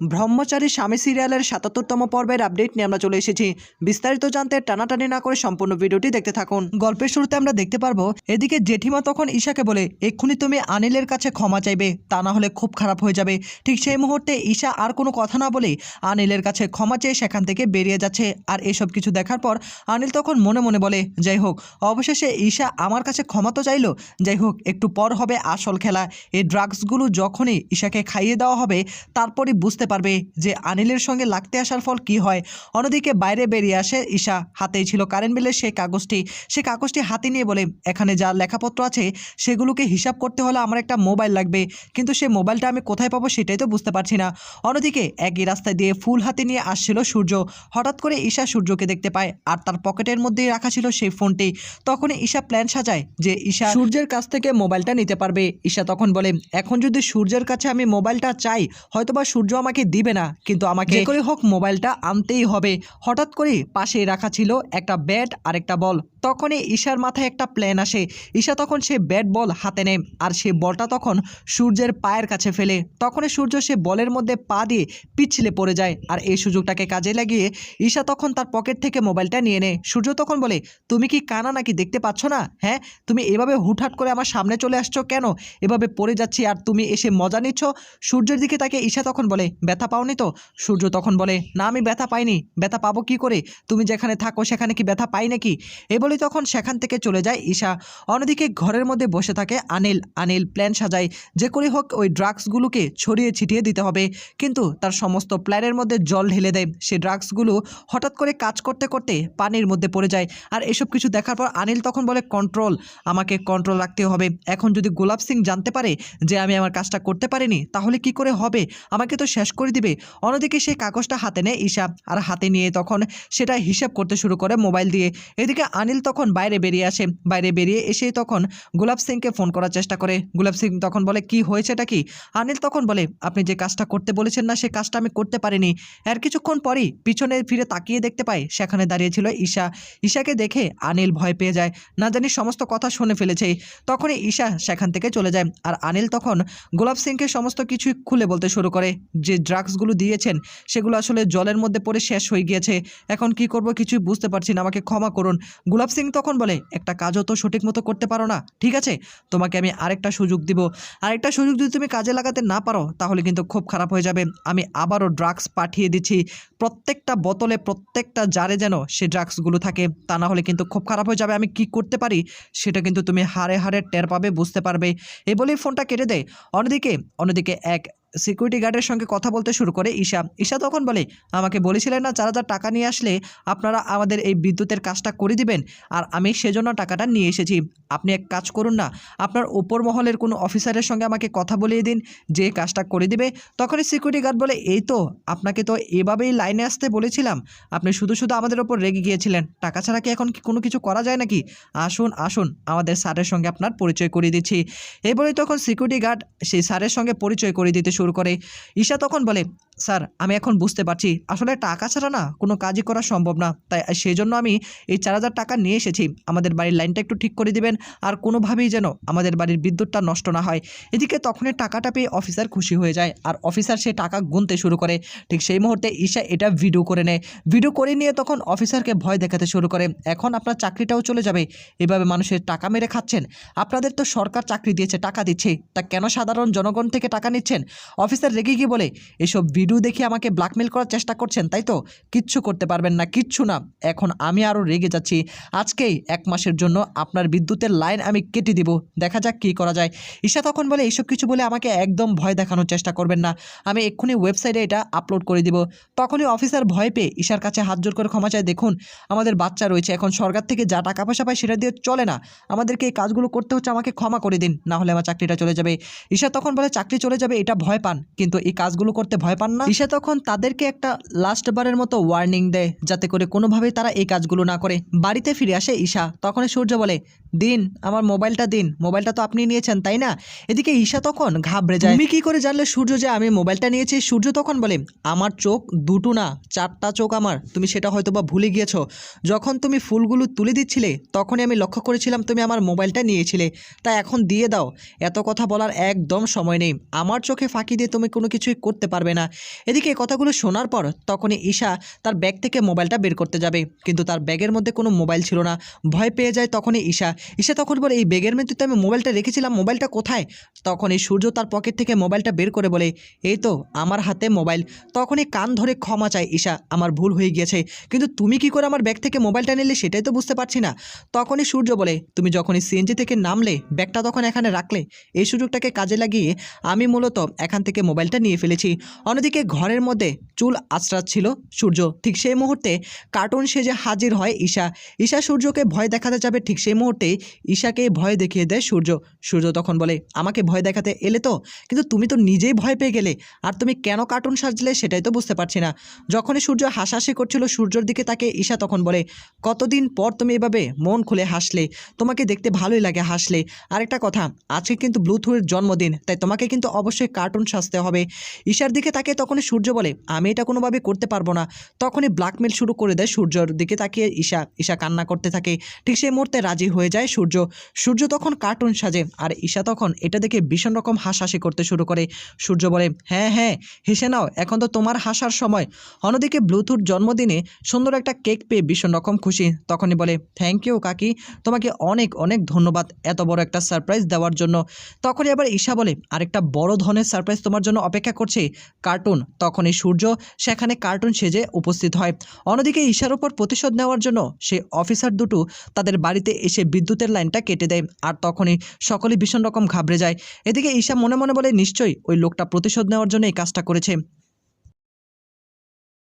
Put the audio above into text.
ব্রহ্মচারী স্বামী সিরিয়ালের ৭৭তম পর্বের আপডেট নিয়ে আমরা চলে এসেছি। বিস্তারিত জানতে টানাটানি না করে সম্পূর্ণ ভিডিওটি দেখতে থাকুন। গল্পের শুরুতে আমরা দেখতে পারবো এদিকে জেঠিমা তখন ঈশাকে বলে, এক্ষুনি তুমি আনিলের কাছে ক্ষমা চাইবে, তা না হলে খুব খারাপ হয়ে যাবে। ঠিক সেই মুহূর্তে ঈশা আর কোনো কথা না বলেই আনিলের কাছে ক্ষমা চেয়ে সেখান থেকে বেরিয়ে যাচ্ছে। আর এসব কিছু দেখার পর আনিল তখন মনে মনে বলে, যাই হোক, অবশেষে ঈশা আমার কাছে ক্ষমা তো চাইলো। যাই হোক, একটু পর হবে আসল খেলা। এই ড্রাগসগুলো যখনই ঈশাকে খাইয়ে দেওয়া হবে তারপরই বুঝতে পারবে যে আনিলের সঙ্গে লাগতে আসার ফল কি হয়। অন্যদিকে বাইরে বেরিয়ে আসে ঈশা, হাতেই ছিল কারেন্ট বিলের সেই কাগজটি হাতে নিয়ে বলে, এখানে যা লেখাপত্র আছে সেগুলোকে হিসাব করতে হলে আমার একটা মোবাইল লাগবে, কিন্তু সেই মোবাইলটা আমি কোথায় পাবো সেটাই তো বুঝতে পারছি না। অন্যদিকে একই রাস্তায় দিয়ে ফুল হাতে নিয়ে আসছিল সূর্য। হঠাৎ করে ঈশা সূর্যকে দেখতে পায় আর তার পকেটের মধ্যেই রাখা ছিল সেই ফোনটি। তখনই ঈশা প্ল্যান সাজায় যে ঈশা সূর্যের কাছ থেকে মোবাইলটা নিতে পারবে। ঈশা তখন বলে, এখন যদি সূর্যের কাছে আমি মোবাইলটা চাই হয়তোবা সূর্য আমাকে দিবে না, কিন্তু আমাকে যে করে হোক মোবাইলটা আনতেই হবে। হঠাৎ করে পাশেই রাখা ছিল একটা ব্যাট আর একটা বল। তখনই ঈশার মাথায় একটা প্ল্যান আসে। ঈশা তখন সে ব্যাট বল হাতে নেয় আর সেই বলটা তখন সূর্যের পায়ের কাছে ফেলে। তখনই সূর্য সে বলের মধ্যে পা দিয়ে পিছলে পড়ে যায়। আর এই সুযোগটাকে কাজে লাগিয়ে ঈশা তখন তার পকেট থেকে মোবাইলটা নিয়ে নেয়। সূর্য তখন বলে, তুমি কি কানা নাকি, দেখতে পাচ্ছ না? হ্যাঁ, তুমি এভাবে হুটহাট করে আমার সামনে চলে আসছো কেন? এভাবে পড়ে যাচ্ছি আর তুমি এসে মজা নিচ্ছ। সূর্যের দিকে তাকে ঈশা তখন বলে, ব্যথা পাওনি তো? সূর্য তখন বলে, না, আমি ব্যথা পাইনি। ব্যথা পাবো কি করে? তুমি যেখানে থাকো সেখানে কি ব্যথা পাই নাকি? এই বলে তখন সেখান থেকে চলে যায় ঈশা। অন্যদিকে ঘরের মধ্যে বসে থাকে আনিল প্ল্যান সাজায় যে করে হোক ওই ড্রাগসগুলোকে ছড়িয়ে ছিটিয়ে দিতে হবে, কিন্তু তার সমস্ত প্ল্যানের মধ্যে জল ঢেলে দেয়। সে ড্রাগসগুলো হঠাৎ করে কাজ করতে করতে পানির মধ্যে পড়ে যায়। আর এসব কিছু দেখার পর আনিল তখন বলে, কন্ট্রোল, আমাকে কন্ট্রোল রাখতে হবে। এখন যদি গোলাপ সিং জানতে পারে যে আমি আমার কাজটা করতে পারিনি তাহলে কি করে হবে? আমাকে তো শেষ করে দিবে। অন্যদিকে সেই কাগজটা হাতে নেয় ঈশা আর হাতে নিয়ে তখন সেটা হিসাব করতে শুরু করে মোবাইল দিয়ে। এদিকে আনিল তখন বাইরে বেরিয়ে আসে। বাইরে বেরিয়ে এসে তখন গোলাপ সিংকে ফোন করার চেষ্টা করে। গোলাপ সিং তখন বলে, কি হয়েছেটা কি? আনিল তখন বলে, আপনি যে কাজটা করতে বলেছেন না সে কাজটা আমি করতে পারিনি। এর কিছুক্ষণ পরই পিছনে ফিরে তাকিয়ে দেখতে পায় সেখানে দাঁড়িয়ে ছিল ঈশা। ঈশাকে দেখে আনিল ভয় পেয়ে যায়, না জানি সমস্ত কথা শুনে ফেলেছে। তখনই ঈশা সেখান থেকে চলে যায় আর আনিল তখন গোলাপ সিংকে সমস্ত কিছুই খুলে বলতে শুরু করে যে ড্রাগসগুলো দিয়েছেন সেগুলো আসলে জলের মধ্যে পড়ে শেষ হয়ে গিয়েছে। এখন কি করব কিছুই বুঝতে পারছি না, আমাকে ক্ষমা করুন। গোলাপ সিং তখন বলে, একটা কাজও তো সঠিক মতো করতে পারো না, ঠিক আছে, তোমাকে আমি আরেকটা সুযোগ দিব। আরেকটা সুযোগ যদি তুমি কাজে লাগাতে না পারো তাহলে কিন্তু খুব খারাপ হয়ে যাবে। আমি আবারও ড্রাগস পাঠিয়ে দিচ্ছি, প্রত্যেকটা বোতলে প্রত্যেকটা জারে যেন সে ড্রাগসগুলো থাকে, তা না হলে কিন্তু খুব খারাপ হয়ে যাবে। আমি কি করতে পারি সেটা কিন্তু তুমি হাড়ে হাড়ে টের পাবে, বুঝতে পারবে। এই বলেই ফোনটা কেটে দেয়। অন্যদিকে এক সিকিউরিটি গার্ডের সঙ্গে কথা বলতে শুরু করে ঈশা তখন বলে, আমাকে বলেছিলেন না 4,000 টাকা নিয়ে আসলে আপনারা আমাদের এই বিদ্যুতের কাজটা করে দিবেন, আর আমি সেজন্য টাকাটা নিয়ে এসেছি। আপনি এক কাজ করুন না, আপনার ওপর মহলের কোনো অফিসারের সঙ্গে আমাকে কথা বলিয়ে দিন যে কাজটা করে দিবে। তখনই সিকিউরিটি গার্ড বলে, এই তো আপনাকে তো এভাবেই লাইনে আসতে বলেছিলাম, আপনি শুধু শুধু আমাদের ওপর রেগে গিয়েছিলেন। টাকা ছাড়া কি এখন কি কোনো কিছু করা যায় নাকি? আসুন আমাদের স্যারের সঙ্গে আপনার পরিচয় করিয়ে দিচ্ছি। এই বলেই তখন সিকিউরিটি গার্ড সেই স্যারের সঙ্গে পরিচয় করিয়ে দিতে শুরু করে। ঈশা তখন বলে, স্যার, আমি এখন বুঝতে পারছি আসলে টাকা ছাড়া না কোনো কাজই করা সম্ভব না, তাই সেই জন্য আমি এই 4,000 টাকা নিয়ে এসেছি। আমাদের বাড়ির লাইনটা একটু ঠিক করে দিবেন আর কোনোভাবেই যেন আমাদের বাড়ির বিদ্যুৎটা নষ্ট না হয়। এদিকে তখনই টাকাটা পেয়ে অফিসার খুশি হয়ে যায় আর অফিসার সে টাকা গুনতে শুরু করে। ঠিক সেই মুহূর্তে ঈশা এটা ভিডিও করে নেয়। ভিডিও করে নিয়ে তখন অফিসারকে ভয় দেখাতে শুরু করে, এখন আপনার চাকরিটাও চলে যাবে, এভাবে মানুষের টাকা মেরে খাচ্ছেন। আপনাদের তো সরকার চাকরি দিয়েছে, টাকা দিচ্ছে, তা কেন সাধারণ জনগণ থেকে টাকা নিচ্ছেন? অফিসার রেগে গিয়ে বলে, এসব ভিডিও দেখে আমাকে ব্ল্যাকমেল করার চেষ্টা করছেন তাই তো? কিচ্ছু করতে পারবেন না, কিচ্ছু না। এখন আমি আরও রেগে যাচ্ছি, আজকেই 1 মাসের জন্য আপনার বিদ্যুতের লাইন আমি কেটে দিব, দেখা যাক কী করা যায়। ঈশা তখন বলে, এইসব কিছু বলে আমাকে একদম ভয় দেখানোর চেষ্টা করবেন না, আমি এক্ষুনি ওয়েবসাইটে এটা আপলোড করে দিব। তখনই অফিসার ভয় পেয়ে ঈশার কাছে হাত জোর করে ক্ষমা চায়, দেখুন আমাদের বাচ্চা রয়েছে, এখন সরকার থেকে যা টাকা পয়সা পায় সেটা দিয়ে চলে না, আমাদেরকে এই কাজগুলো করতে হচ্ছে, আমাকে ক্ষমা করে দিন, না হলে আমার চাকরিটা চলে যাবে। ঈশা তখন বলে, চাকরি চলে যাবে এটা ভয় পান, কিন্তু এই কাজগুলো করতে ভয় পান না? ঈশা তখন তাদেরকে একটা লাস্টবারের মতো ওয়ার্নিং দেয় যাতে করে কোনোভাবেই তারা এই কাজগুলো না করে। বাড়িতে ফিরে আসে ঈশা। তখন সূর্য বলে, দিন, আমার মোবাইলটা দিন, মোবাইলটা তো আপনি নিয়েছেন তাই না? এদিকে ঈশা তখন ঘাবড়ে যায়। তুমি কি করে জানলে সূর্য যে আমি মোবাইলটা নিয়েছি? সূর্য তখন বলে, আমার চোখ দুটো না 4টা চোখ আমার, তুমি সেটা হয়তো বা ভুলে গিয়েছো। যখন তুমি ফুলগুলো তুলে দিচ্ছিলে তখনই আমি লক্ষ্য করেছিলাম তুমি আমার মোবাইলটা নিয়েছিলে, তা এখন দিয়ে দাও। এত কথা বলার একদম সময় নেই, আমার চোখে ফাঁকি দিয়ে তুমি কোনো কিছুই করতে পারবে না। এদিকে এই কথাগুলো শোনার পর তখনই ঈশা তার ব্যাগ থেকে মোবাইলটা বের করতে যাবে, কিন্তু তার ব্যাগের মধ্যে কোনো মোবাইল ছিল না। ভয় পেয়ে যায় তখনই ঈশা। ঈশা তখন বলে, এই ব্যাগের মধ্যে তো আমি মোবাইলটা রেখেছিলাম, মোবাইলটা কোথায়? তখনই সূর্য তার পকেট থেকে মোবাইলটা বের করে বলে, এই তো আমার হাতে মোবাইল। তখনই কান ধরে ক্ষমা চায় ঈশা, আমার ভুল হয়ে গিয়েছে, কিন্তু তুমি কি করে আমার ব্যাগ থেকে মোবাইলটা নিলে সেটাই তো বুঝতে পারছি না। তখনই সূর্য বলে, তুমি যখনই সিএনজি থেকে নামলে ব্যাগটা তখন এখানে রাখলে, এই সুযোগটাকে কাজে লাগিয়ে আমি মূলত এখান থেকে মোবাইলটা নিয়ে ফেলেছি। অন্যদিকে ঘরের মধ্যে চুল আঁচড়াচ্ছিল সূর্য, ঠিক সেই মুহূর্তে কার্টুন সেজে হাজির হয় ঈশা। ঈশা সূর্যকে ভয় দেখাতে যাবে, ঠিক সেই মুহূর্তে ঈশাকে ভয় দেখিয়ে দেয় সূর্য। সূর্য তখন বলে, আমাকে ভয় দেখাতে এলে তো, কিন্তু তুমি তো নিজেই ভয় পেয়ে গেলে, আর তুমি কেন কার্টুন সাজলে সেটাই তো বুঝতে পারছি না। যখনই সূর্য হাসাহাসি করছিল সূর্যর দিকে তাকে ঈশা তখন বলে, কতদিন পর তুমি এভাবে মন খুলে হাসলে, তোমাকে দেখতে ভালোই লাগে হাসলে। আরেকটা কথা, আজকে কিন্তু ব্লুথুয়ের জন্মদিন, তাই তোমাকে কিন্তু অবশ্যই কার্টুন সাজতে হবে। ঈশার দিকে তাকে তখনই সূর্য বলে, আমি এটা কোনোভাবে করতে পারবো না। তখনই ব্ল্যাকমেল শুরু করে দেয় সূর্যর দিকে তাকিয়ে ঈশা। ঈশা কান্না করতে থাকে, ঠিক সেই মুহূর্তে রাজি হয়ে যায় সূর্য। সূর্য তখন কার্টুন সাজে, আর ঈশা তখন এটা দেখে ভীষণ রকম হাসাহাসি করতে শুরু করে। সূর্য বলে, হ্যাঁ হ্যাঁ হেসে নাও, এখন তো তোমার হাসার সময়। অন্যদিকে ব্লুথুর জন্মদিনে সুন্দর একটা কেক পেয়ে ভীষণ রকম খুশি, তখনই বলে, থ্যাংক ইউ কাকি, তোমাকে অনেক অনেক ধন্যবাদ এত বড় একটা সারপ্রাইজ দেওয়ার জন্য। তখনই আবার ঈশা বলে, আরেকটা বড় ধরনের সারপ্রাইজ তোমার জন্য অপেক্ষা করছে, কার্টুন। তখনই সূর্য সেখানে কার্টুন সেজে উপস্থিত হয়। অন্যদিকে ঈশার উপর প্রতিশোধ নেওয়ার জন্য সেই অফিসার দুটো তাদের বাড়িতে এসে বিদ্যুতের লাইনটা কেটে দেয়, আর তখনই সকলে ভীষণ রকম ঘাবড়ে যায়। এদিকে ঈশা মনে মনে বলে, নিশ্চয়ই ওই লোকটা প্রতিশোধ নেওয়ার জন্য এই কাজটা করেছে।